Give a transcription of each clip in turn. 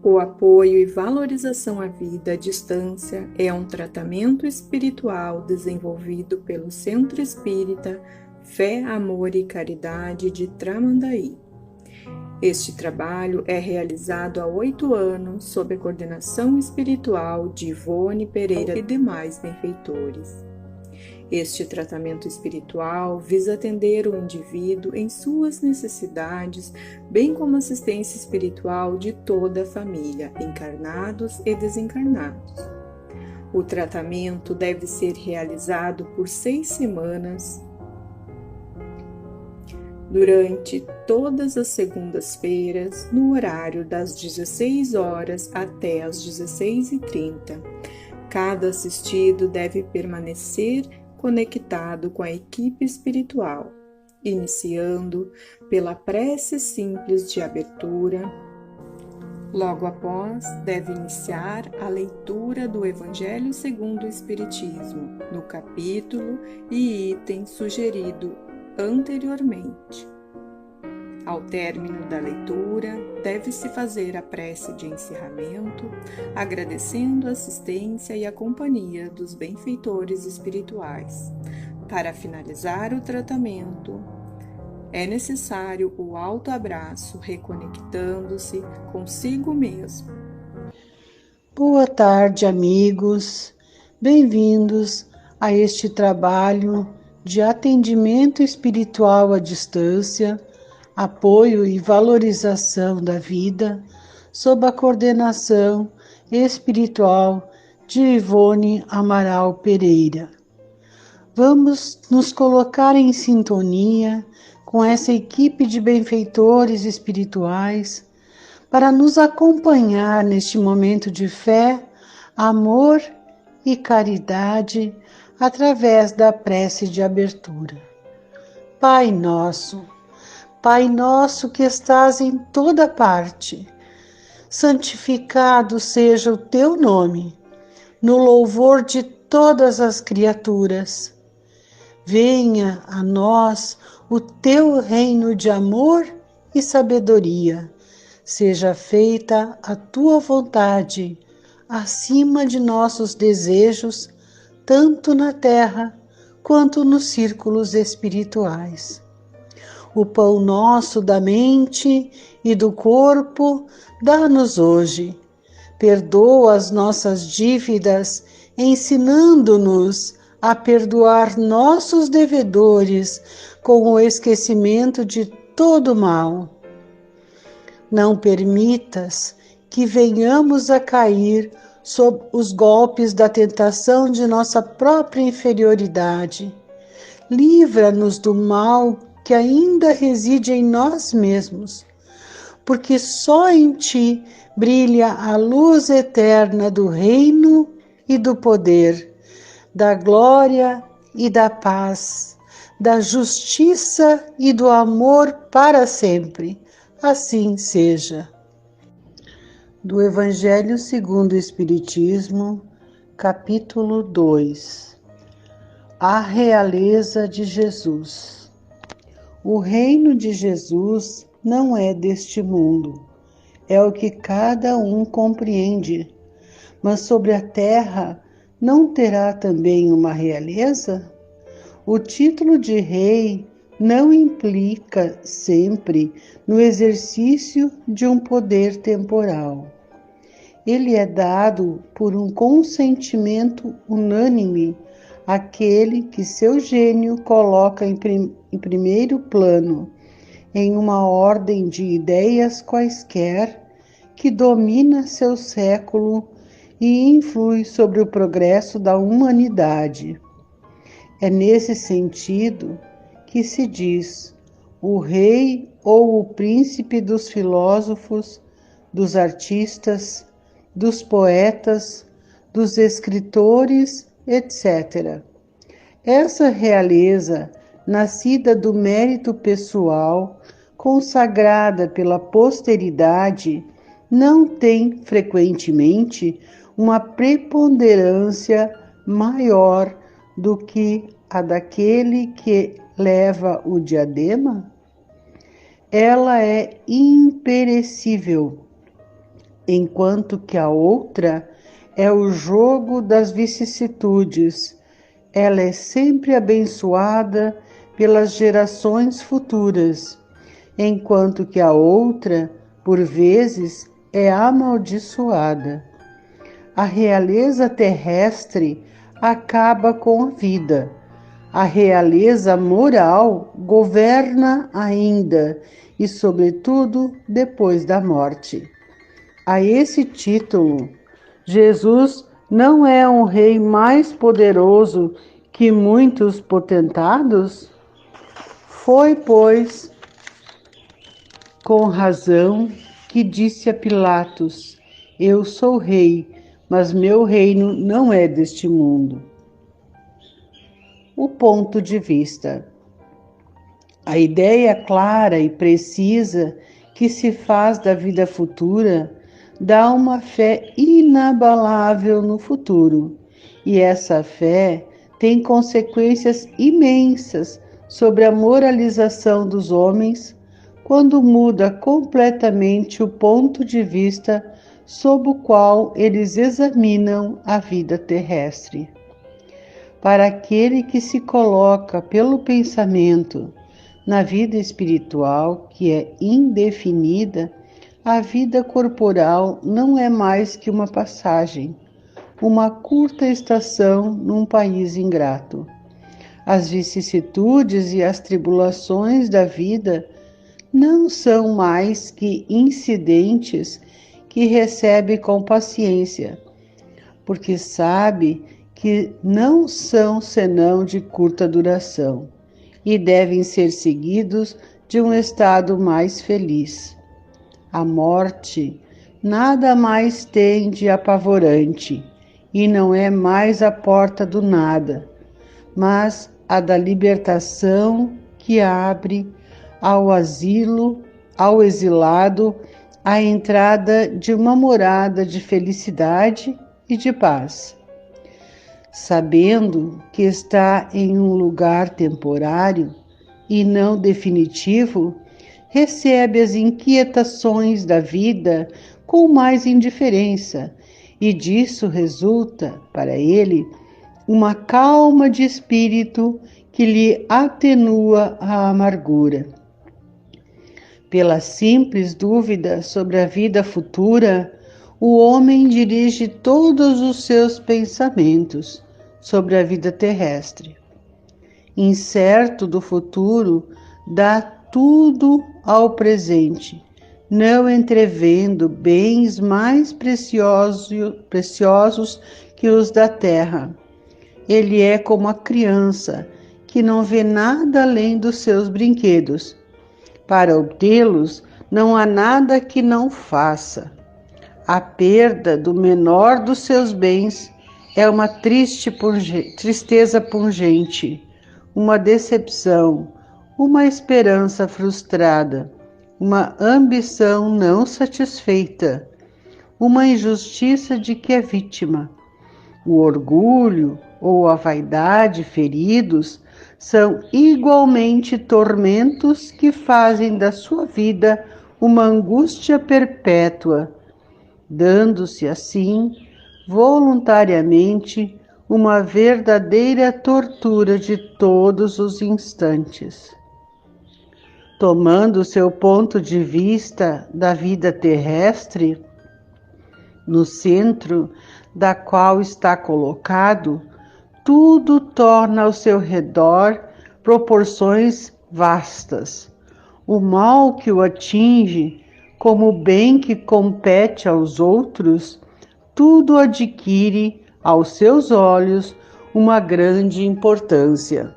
O apoio e valorização à vida à distância é um tratamento espiritual desenvolvido pelo Centro Espírita Fé, Amor e Caridade de Tramandaí. Este trabalho é realizado há 8 anos sob a coordenação espiritual de Ivone Pereira e demais benfeitores. Este tratamento espiritual visa atender o indivíduo em suas necessidades, bem como assistência espiritual de toda a família, encarnados e desencarnados. O tratamento deve ser realizado por 6 semanas, durante todas as segundas-feiras, no horário das 16 horas até as 16h30. Cada assistido deve permanecer conectado com a equipe espiritual, iniciando pela prece simples de abertura. Logo após, deve iniciar a leitura do Evangelho segundo o Espiritismo, no capítulo e item sugerido anteriormente. Ao término da leitura, deve-se fazer a prece de encerramento, agradecendo a assistência e a companhia dos benfeitores espirituais. Para finalizar o tratamento, é necessário o autoabraço, reconectando-se consigo mesmo. Boa tarde, amigos. Bem-vindos a este trabalho de atendimento espiritual à distância, apoio e valorização da vida, sob a coordenação espiritual de Ivone Amaral Pereira. Vamos nos colocar em sintonia com essa equipe de benfeitores espirituais para nos acompanhar neste momento de fé, amor e caridade através da prece de abertura. Pai nosso que estás em toda parte, santificado seja o teu nome, no louvor de todas as criaturas. Venha a nós o teu reino de amor e sabedoria. Seja feita a tua vontade, acima de nossos desejos, tanto na terra quanto nos círculos espirituais. O pão nosso da mente e do corpo dá-nos hoje. Perdoa as nossas dívidas, ensinando-nos a perdoar nossos devedores com o esquecimento de todo mal. Não permitas que venhamos a cair sob os golpes da tentação de nossa própria inferioridade. Livra-nos do mal que ainda reside em nós mesmos, porque só em ti brilha a luz eterna do reino e do poder, da glória e da paz, da justiça e do amor para sempre. Assim seja. Do Evangelho segundo o Espiritismo, capítulo 2. A realeza de Jesus. O reino de Jesus não é deste mundo, é o que cada um compreende. Mas sobre a terra não terá também uma realeza? O título de rei não implica sempre no exercício de um poder temporal. Ele é dado por um consentimento unânime àquele que seu gênio coloca em primeiro plano, em uma ordem de ideias quaisquer, que domina seu século e influi sobre o progresso da humanidade. É nesse sentido que se diz o rei ou o príncipe dos filósofos, dos artistas, dos poetas, dos escritores, etc. Essa realeza, nascida do mérito pessoal, consagrada pela posteridade, não tem frequentemente uma preponderância maior do que a daquele que leva o diadema? Ela é imperecível, enquanto que a outra é o jogo das vicissitudes. Ela é sempre abençoada pelas gerações futuras, enquanto que a outra, por vezes, é amaldiçoada. A realeza terrestre acaba com a vida. A realeza moral governa ainda e, sobretudo, depois da morte. A esse título, Jesus não é um rei mais poderoso que muitos potentados? Foi, pois, com razão que disse a Pilatos: eu sou rei, mas meu reino não é deste mundo. O ponto de vista. A ideia clara e precisa que se faz da vida futura dá uma fé inabalável no futuro, e essa fé tem consequências imensas sobre a moralização dos homens quando muda completamente o ponto de vista sob o qual eles examinam a vida terrestre. Para aquele que se coloca pelo pensamento na vida espiritual, que é indefinida, a vida corporal não é mais que uma passagem, uma curta estação num país ingrato. As vicissitudes e as tribulações da vida não são mais que incidentes que recebe com paciência, porque sabe que não são senão de curta duração e devem ser seguidos de um estado mais feliz. A morte nada mais tem de apavorante e não é mais a porta do nada, mas a da libertação que abre ao asilo, ao exilado, a entrada de uma morada de felicidade e de paz. Sabendo que está em um lugar temporário e não definitivo, recebe as inquietações da vida com mais indiferença, e disso resulta, para ele, uma calma de espírito que lhe atenua a amargura. Pela simples dúvida sobre a vida futura, o homem dirige todos os seus pensamentos sobre a vida terrestre. Incerto do futuro, dá tudo ao presente, não entrevendo bens mais preciosos que os da terra. Ele é como a criança, que não vê nada além dos seus brinquedos. Para obtê-los, não há nada que não faça. A perda do menor dos seus bens é uma tristeza pungente, uma decepção, uma esperança frustrada, uma ambição não satisfeita, uma injustiça de que é vítima. O orgulho ou a vaidade feridos são igualmente tormentos que fazem da sua vida uma angústia perpétua, dando-se assim, voluntariamente, uma verdadeira tortura de todos os instantes. Tomando seu ponto de vista da vida terrestre, no centro da qual está colocado, tudo torna ao seu redor proporções vastas. O mal que o atinge, como o bem que compete aos outros, tudo adquire, aos seus olhos, uma grande importância.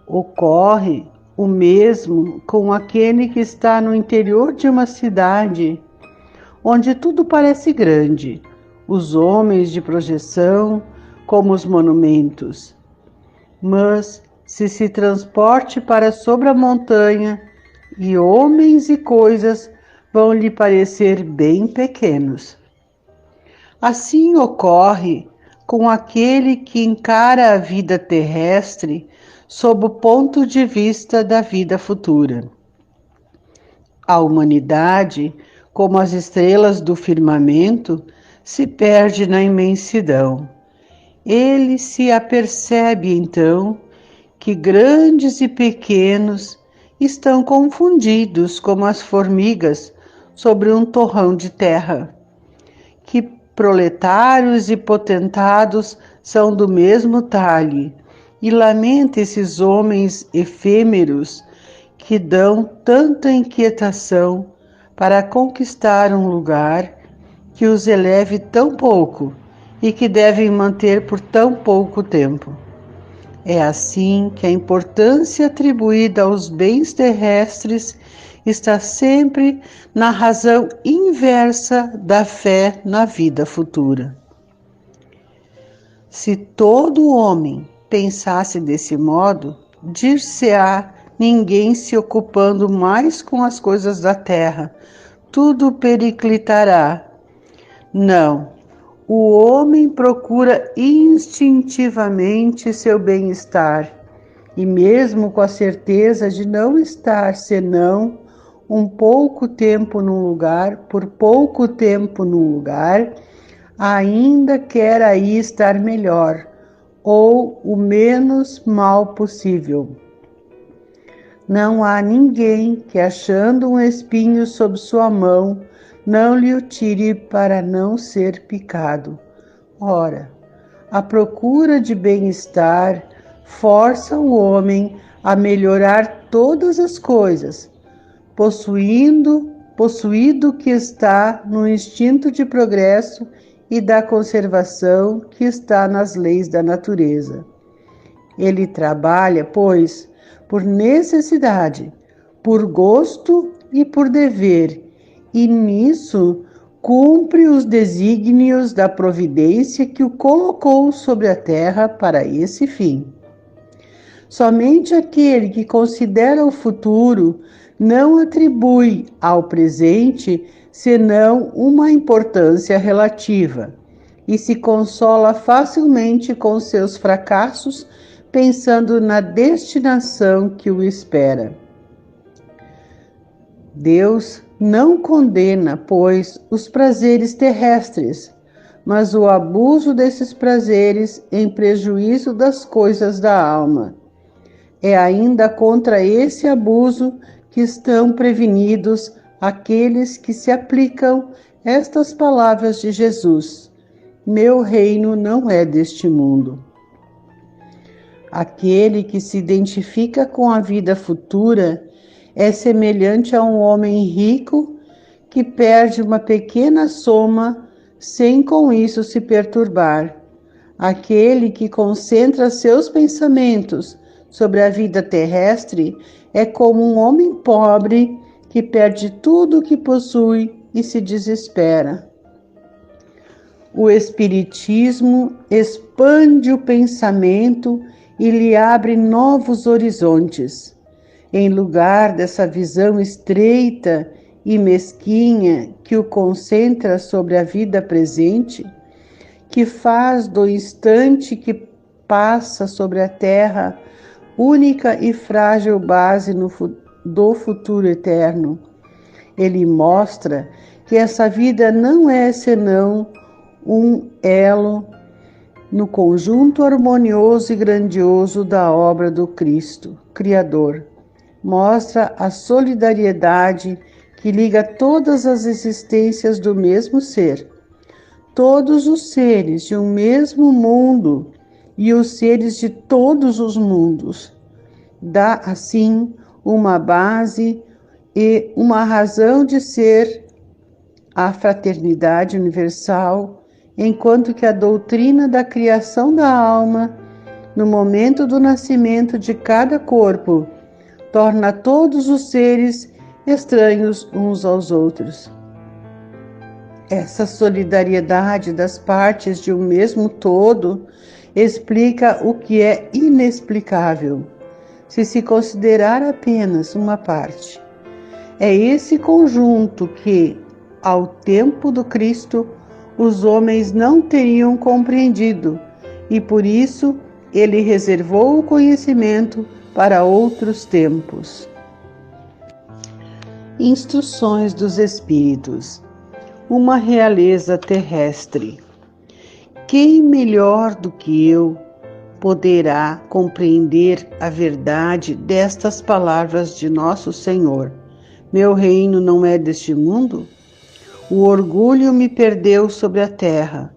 Ocorre o mesmo com aquele que está no interior de uma cidade, onde tudo parece grande, os homens de projeção, como os monumentos. Mas, se transporte para sobre a montanha, e homens e coisas vão lhe parecer bem pequenos. Assim ocorre com aquele que encara a vida terrestre sob o ponto de vista da vida futura. A humanidade como as estrelas do firmamento, se perde na imensidão. Ele se apercebe então que grandes e pequenos estão confundidos como as formigas sobre um torrão de terra, que proletários e potentados são do mesmo talhe, e lamenta esses homens efêmeros que dão tanta inquietação para conquistar um lugar que os eleve tão pouco e que devem manter por tão pouco tempo. É assim que a importância atribuída aos bens terrestres está sempre na razão inversa da fé na vida futura. Se todo homem pensasse desse modo, dir-se-á ninguém se ocupando mais com as coisas da terra, tudo periclitará. Não. O homem procura instintivamente seu bem-estar, e mesmo com a certeza de não estar senão um pouco tempo num lugar, por pouco tempo num lugar, ainda quer aí estar melhor, ou o menos mal possível. Não há ninguém que, achando um espinho sob sua mão, não lhe o tire para não ser picado. Ora, a procura de bem-estar força o homem a melhorar todas as coisas, possuído que está no instinto de progresso e da conservação que está nas leis da natureza. Ele trabalha, pois, por necessidade, por gosto e por dever, e nisso cumpre os desígnios da providência que o colocou sobre a terra para esse fim. Somente aquele que considera o futuro não atribui ao presente senão uma importância relativa, e se consola facilmente com seus fracassos, pensando na destinação que o espera. Deus não condena, pois, os prazeres terrestres, mas o abuso desses prazeres em prejuízo das coisas da alma. É ainda contra esse abuso que estão prevenidos aqueles que se aplicam estas palavras de Jesus: meu reino não é deste mundo. Aquele que se identifica com a vida futura é semelhante a um homem rico que perde uma pequena soma sem com isso se perturbar. Aquele que concentra seus pensamentos sobre a vida terrestre é como um homem pobre que perde tudo o que possui e se desespera. O Espiritismo expande o pensamento e lhe abre novos horizontes. Em lugar dessa visão estreita e mesquinha que o concentra sobre a vida presente, que faz do instante que passa sobre a terra única e frágil base do futuro eterno, ele mostra que essa vida não é senão um elo no conjunto harmonioso e grandioso da obra do Cristo, Criador. Mostra a solidariedade que liga todas as existências do mesmo ser, todos os seres de um mesmo mundo e os seres de todos os mundos. Dá, assim, uma base e uma razão de ser a fraternidade universal, enquanto que a doutrina da criação da alma, no momento do nascimento de cada corpo, torna todos os seres estranhos uns aos outros. Essa solidariedade das partes de um mesmo todo explica o que é inexplicável, se considerar apenas uma parte. É esse conjunto que, ao tempo do Cristo, os homens não teriam compreendido, e por isso ele reservou o conhecimento para outros tempos. Instruções dos Espíritos. Uma realeza terrestre. Quem melhor do que eu poderá compreender a verdade destas palavras de nosso Senhor? Meu reino não é deste mundo? O orgulho me perdeu sobre a terra.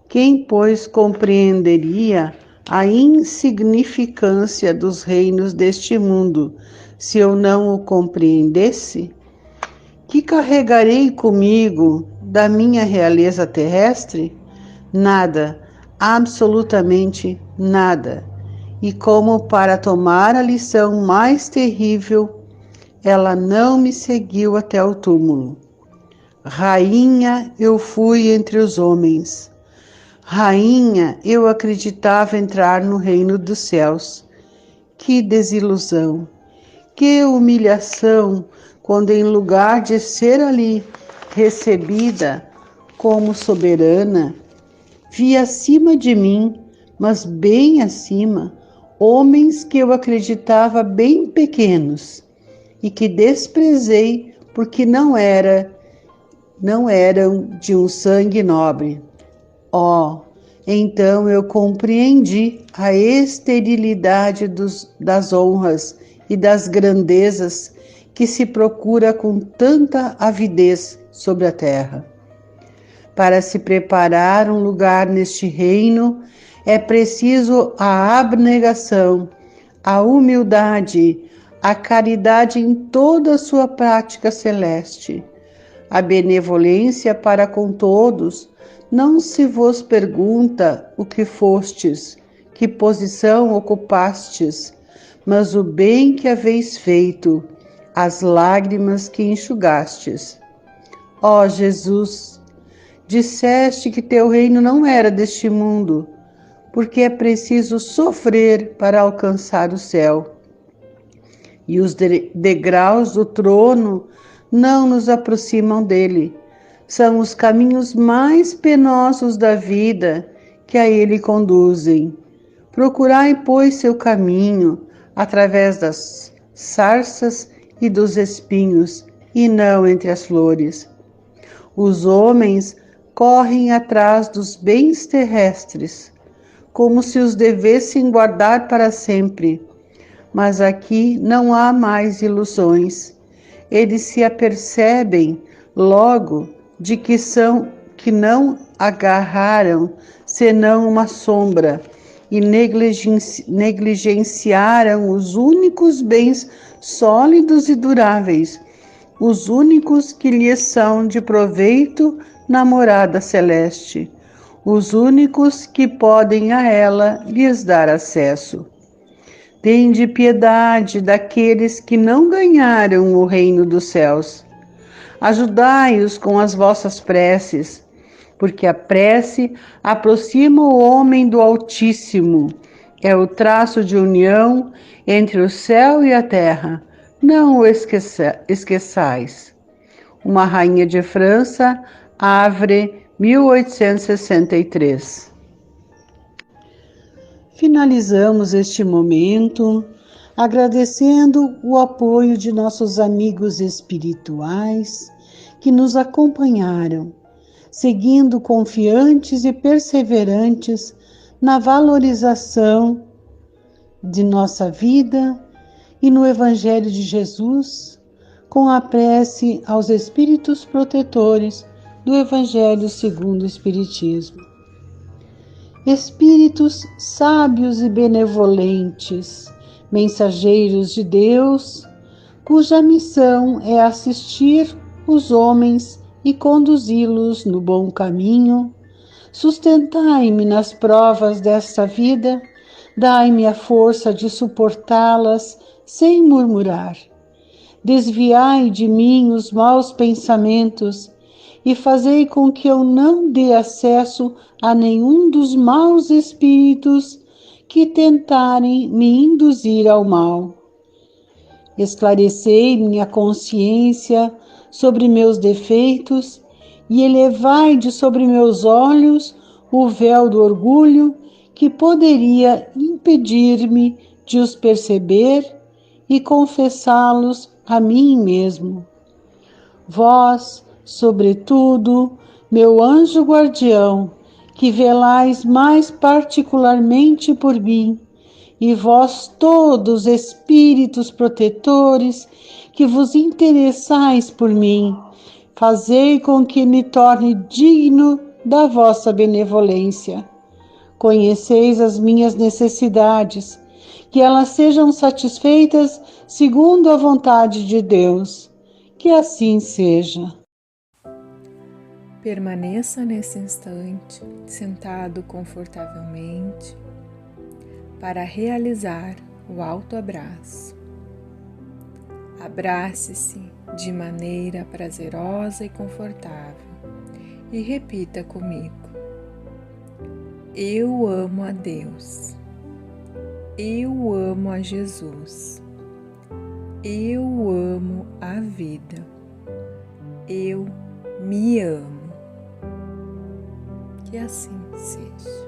Quem, pois, compreenderia a insignificância dos reinos deste mundo, se eu não o compreendesse? Que carregarei comigo da minha realeza terrestre? Nada, absolutamente nada. E como para tomar a lição mais terrível, ela não me seguiu até o túmulo. Rainha eu fui entre os homens. Rainha eu acreditava entrar no reino dos céus. Que desilusão, que humilhação, quando em lugar de ser ali recebida como soberana, vi acima de mim, mas bem acima, homens que eu acreditava bem pequenos e que desprezei porque não eram de um sangue nobre. Então eu compreendi a esterilidade das honras e das grandezas que se procura com tanta avidez sobre a terra. Para se preparar um lugar neste reino, é preciso a abnegação, a humildade, a caridade em toda a sua prática celeste, a benevolência para com todos. Não se vos pergunta o que fostes, que posição ocupastes, mas o bem que haveis feito, as lágrimas que enxugastes. Ó Jesus, disseste que teu reino não era deste mundo, porque é preciso sofrer para alcançar o céu. E os degraus do trono não nos aproximam dele. São os caminhos mais penosos da vida que a ele conduzem. Procurai, pois, seu caminho através das sarças e dos espinhos, e não entre as flores. Os homens correm atrás dos bens terrestres, como se os devessem guardar para sempre. Mas aqui não há mais ilusões. Eles se apercebem logo de que não agarraram senão uma sombra e negligenciaram os únicos bens sólidos e duráveis, os únicos que lhes são de proveito na morada celeste, os únicos que podem a ela lhes dar acesso. Tende piedade daqueles que não ganharam o reino dos céus. Ajudai-os com as vossas preces, porque a prece aproxima o homem do Altíssimo. É o traço de união entre o céu e a terra. Não o esqueçais. Uma Rainha de França, Havre, 1863. Finalizamos este momento agradecendo o apoio de nossos amigos espirituais que nos acompanharam, seguindo confiantes e perseverantes na valorização de nossa vida e no Evangelho de Jesus, com a prece aos espíritos protetores do Evangelho segundo o Espiritismo. Espíritos sábios e benevolentes, mensageiros de Deus, cuja missão é assistir os homens e conduzi-los no bom caminho, sustentai-me nas provas desta vida, dai-me a força de suportá-las sem murmurar. Desviai de mim os maus pensamentos e fazei com que eu não dê acesso a nenhum dos maus espíritos que tentarem me induzir ao mal. Esclarecei minha consciência sobre meus defeitos e elevai de sobre meus olhos o véu do orgulho que poderia impedir-me de os perceber e confessá-los a mim mesmo. Vós, sobretudo, meu anjo guardião, que velais mais particularmente por mim, e vós todos, espíritos protetores, que vos interessais por mim, fazei com que me torne digno da vossa benevolência. Conheceis as minhas necessidades, que elas sejam satisfeitas segundo a vontade de Deus. Que assim seja. Permaneça nesse instante, sentado confortavelmente, para realizar o autoabraço. Abrace-se de maneira prazerosa e confortável e repita comigo: eu amo a Deus, eu amo a Jesus, eu amo a vida, eu me amo. Que assim seja.